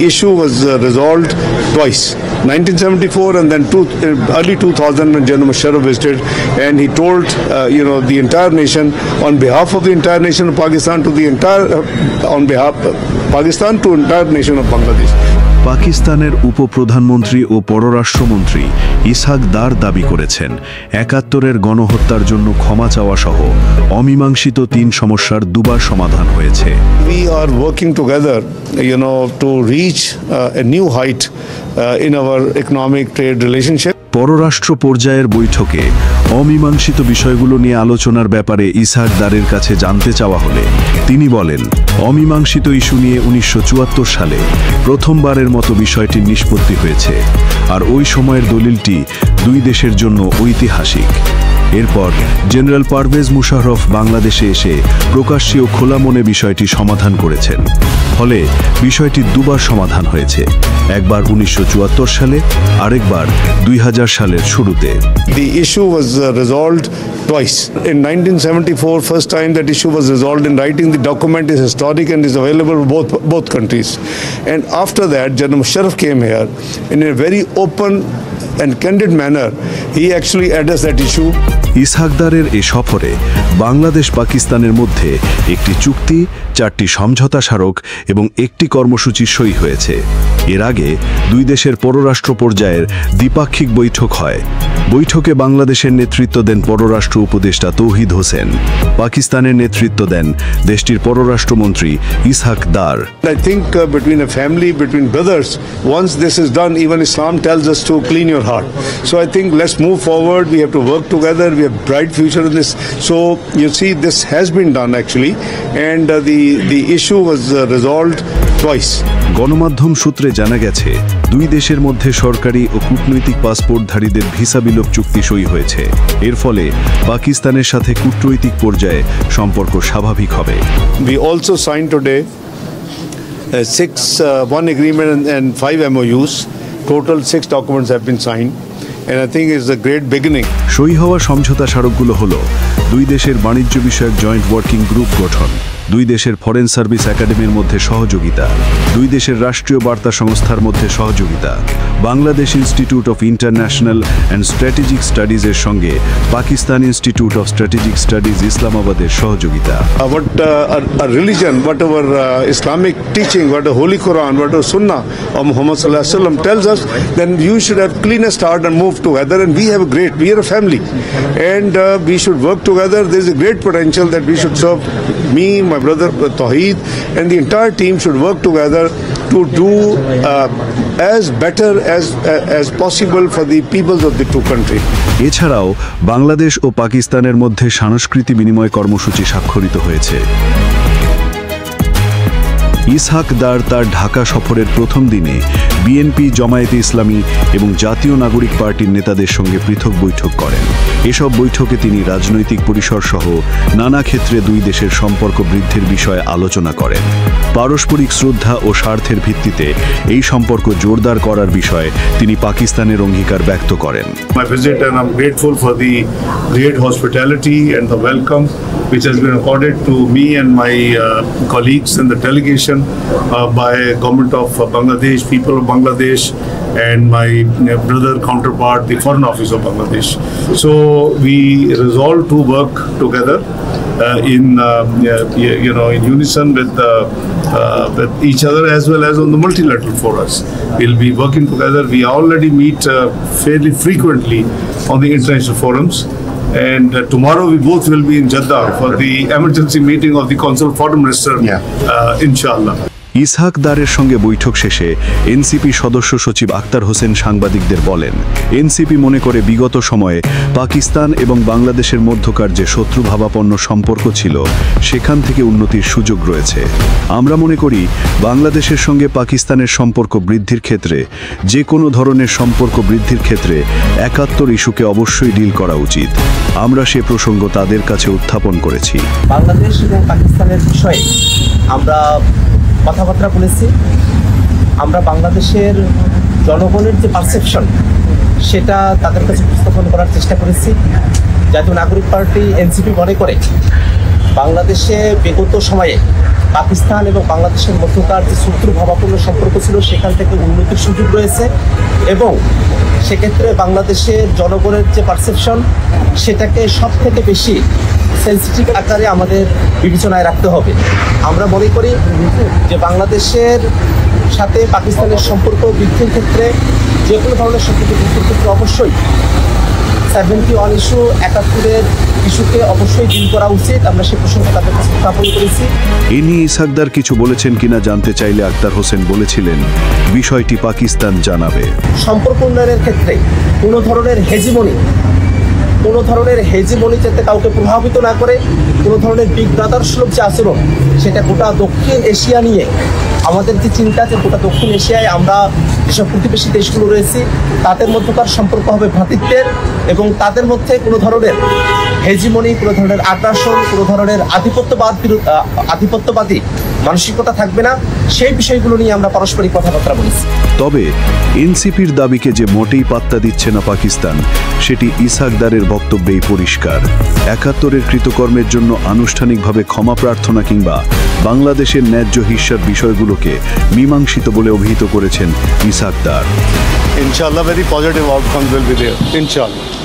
issue was resolved twice, 1974 and then early 2000 when General Musharraf visited, and he told the entire nation on behalf of the entire nation of Pakistan to the entire on behalf of Pakistan to entire nation of Bangladesh. পাকিস্তানের উপপ্রধানমন্ত্রী ও পররাষ্ট্রমন্ত্রী ইসহাক দার দাবি করেছেন ৭১-এর গণহত্যার জন্য ক্ষমা চাওয়া সহ অমীমাংসিত ৩ সমস্যার দুবার সমাধান হয়েছে। We are working together, to reach a new height in our economic trade relationship. পররাষ্ট্র পর্যায়ের বৈঠকে অমীমাংসিত বিষয়গুলো নিয়ে আলোচনার ব্যাপারে ইসহাক দারের কাছে জানতে চাওয়া হলে তিনি বলেন, অমীমাংসিত ইস্যু নিয়ে ১৯৭৪ সালে প্রথমবারের মতো বিষয়টির নিষ্পত্তি হয়েছে, আর ওই সময়ের দলিলটি দুই দেশের জন্য ঐতিহাসিক। এরপর জেনারেল পারভেজ মুশাররফ বাংলাদেশে এসে প্রকাশ্যে ও খোলা মনে বিষয়টি সমাধান করেছেন। ফলে বিষয়টি দুবার সমাধান হয়েছে, একবার ১৯৭৪ সালে, আরেকবার ২০০০ সালের শুরুতে। The issue was resolved twice. In 1974, first time that issue was resolved in writing. The document is historic and is available for both countries. And after that, General Musharraf came here in a very open and candid manner. He actually addressed that issue. Ishaq দারের এ সফরে বাংলাদেশ পাকিস্তানের মধ্যে একটি চুক্তি, 4টি সমঝোতা স্মারক এবং একটি কর্মসূচি সই হয়েছে। এর আগে দুই দেশের পররাষ্ট্র পর্যায়ের দ্বিপাক্ষিক বৈঠক হয়। বৈঠকে বাংলাদেশের নেতৃত্ব দেন পররাষ্ট্র উপদেষ্টা তৌহিদ হোসেন, পাকিস্তানের নেতৃত্ব দেন দেশটির পররাষ্ট্রমন্ত্রী ইসহাক দার। I think between a family, between brothers, once this is done, even Islam tells us to clean your heart. So I think let's move forward. We have to work together. We have bright future in this. So you see, this has been done actually, and the issue was resolved twice. গণমাধ্যম সূত্রে জানা গেছে, দুই দেশের মধ্যে সরকারি ও কূটনৈতিক পাসপোর্টধারীদের visa বিলোপ চুক্তি সই হয়েছে। এর ফলে পাকিস্তানের সাথে কূটনৈতিক পর্যায়ে সম্পর্ক স্বাভাবিক হবে। We also signed today one agreement and 5 MOUs. Total 6 documents have been signed. And I think it's a great beginning. সই হওয়া সমঝোতা স্মারকগুলো হলো দুই দেশের বাণিজ্য বিষয়ক জয়েন্ট ওয়ার্কিং গ্রুপ গঠন, দুই দেশের ফরেন সার্ভিস একাডেমির মধ্যে সহযোগিতা, দুই দেশের রাষ্ট্রীয় বার্তা সংস্থার মধ্যে সহযোগিতা, Bangladesh institute of international and strategic স্টাডিজের সঙ্গে Pakistan institute of strategic studies ইসলামাবাদের সহযোগিতা। What a religion, what our Islamic teaching, what the Holy Quran, what our Sunnah of Muhammad sallallahu alaihi wasallam tells us, then you should have cleanest heart and move together. And we are a family, and we should work together. There is a great potential that we should serve. Me, my brother Tawheed, and the entire team should work together to do as better as possible for the peoples of the two countries. এছাড়াও বাংলাদেশ ও পাকিস্তানের মধ্যে সাংস্কৃতিক বিনিময় কর্মসূচি স্বাক্ষরিত হয়েছে। ইসহাক দার তার ঢাকা সফরের প্রথম দিনে বিএনপি, জামায়াতে ইসলামী এবং জাতীয় নাগরিক পার্টির নেতাদের সঙ্গে পৃথক বৈঠক করেন। এসব বৈঠকে তিনি রাজনৈতিক পরিসর সহ নানা ক্ষেত্রে দুই দেশের সম্পর্ক বৃদ্ধির বিষয়ে আলোচনা করেন। পারস্পরিক শ্রদ্ধা ও স্বার্থের ভিত্তিতে এই সম্পর্ক জোরদার করার বিষয়ে তিনি পাকিস্তানের অঙ্গীকার ব্যক্ত করেন। My visit, and I'm grateful for the great hospitality and the welcome which has been accorded to me and my colleagues in the delegation by government of Bangladesh, people of Bangladesh, and my brother counterpart, the Foreign Office of Bangladesh. So we resolved to work together in unison with each other, as well as on the multilateral forums. We'll be working together. We already meet fairly frequently on the international forums. And tomorrow we both will be in Jeddah for the emergency meeting of the Council Foreign Minister, inshallah. Ishaq দারের সঙ্গে বৈঠক শেষে NCP সদস্য সচিব আক্তার হোসেন সাংবাদিকদের বলেন, NCP মনে করে বিগত সময়ে পাকিস্তান এবং বাংলাদেশের মধ্যকার যে শত্রুভাবাপন্ন সম্পর্ক ছিল সেখান থেকে উন্নতির সুযোগ রয়েছে। আমরা মনে করি বাংলাদেশের সঙ্গে পাকিস্তানের সম্পর্ক বৃদ্ধির ক্ষেত্রে, যে কোনো ধরনের সম্পর্ক বৃদ্ধির ক্ষেত্রে ৭১ ইস্যুকে অবশ্যই ডিল করা উচিত। আমরা সে প্রসঙ্গ তাদের কাছে উত্থাপন করেছি। বাংলাদেশ এবং পাকিস্তানের বিষয়ে আমরা কথাবার্তা বলেছি। আমরা বাংলাদেশের জনগণের যে পারসেপশন সেটা তাদের কাছে উপস্থাপন করার চেষ্টা করেছি। জাতীয় নাগরিক পার্টি এনসিপি মনে করে বাংলাদেশে বিগত সময়ে পাকিস্তান এবং বাংলাদেশের মধ্যকার যে শত্রুভাবাপন্ন সম্পর্ক ছিল সেখান থেকে উন্নতির সুযোগ রয়েছে এবং সেক্ষেত্রে বাংলাদেশের জনগণের যে পারসেপশন সেটাকে সব থেকে বেশি সেন্সিটিভ আকারে আমাদের বিবেচনায় রাখতে হবে। আমরা মনে করি যে বাংলাদেশের সাথে পাকিস্তানের সম্পর্ক বৃদ্ধির ক্ষেত্রে যে কোনো ধরনের সম্পর্ক বৃদ্ধির ক্ষেত্রে অবশ্যই 71 ইস্যু 71-এর ইস্যুকে অবশ্যই ডিল করা উচিত। আমরা সে প্রসঙ্গে তাদের কাছে স্থাপন করেছি। এ নিয়ে ইসহাকদার কিছু বলেছেন কিনা জানতে চাইলে আক্তার হোসেন বলেছিলেন, বিষয়টি পাকিস্তান জানাবে। সম্পর্ক উন্নয়নের ক্ষেত্রে কোনো ধরনের হেজিমনি যাতে কাউকে প্রভাবিত না করে, কোনো ধরনের বিগ ব্রাদার সুলভ যে আচরণ সেটা গোটা দক্ষিণ এশিয়া নিয়ে আমাদের যে চিন্তা, যে গোটা দক্ষিণ এশিয়ায় আমরা যেসব প্রতিবেশী দেশগুলো রয়েছি তাদের মধ্যকার সম্পর্ক হবে ভ্রাতৃত্বের এবং তাদের মধ্যে কোনো ধরনের হেজিমনি, কোনো ধরনের আগ্রাসন, কোনো ধরনের আধিপত্যবাদী মানসিকতা থাকবে না। সেই বিষয়গুলো নিয়ে আমরা পারস্পরিক কথাবার্তা বলেছি। তবে এনসিপির দাবিকে যে মোটেই পাত্তা দিচ্ছে না পাকিস্তান, সেটি ইসহাকদারের বক্তব্যেই পরিষ্কার। 71-এর কৃতকর্মের জন্য আনুষ্ঠানিকভাবে ক্ষমা প্রার্থনা কিংবা বাংলাদেশের ন্যায্য হিস্যার বিষয়গুলোকে মীমাংসিত বলে অভিহিত করেছেন Ishaq Dar. Inshallah, very positive outcomes will be there. Inshallah.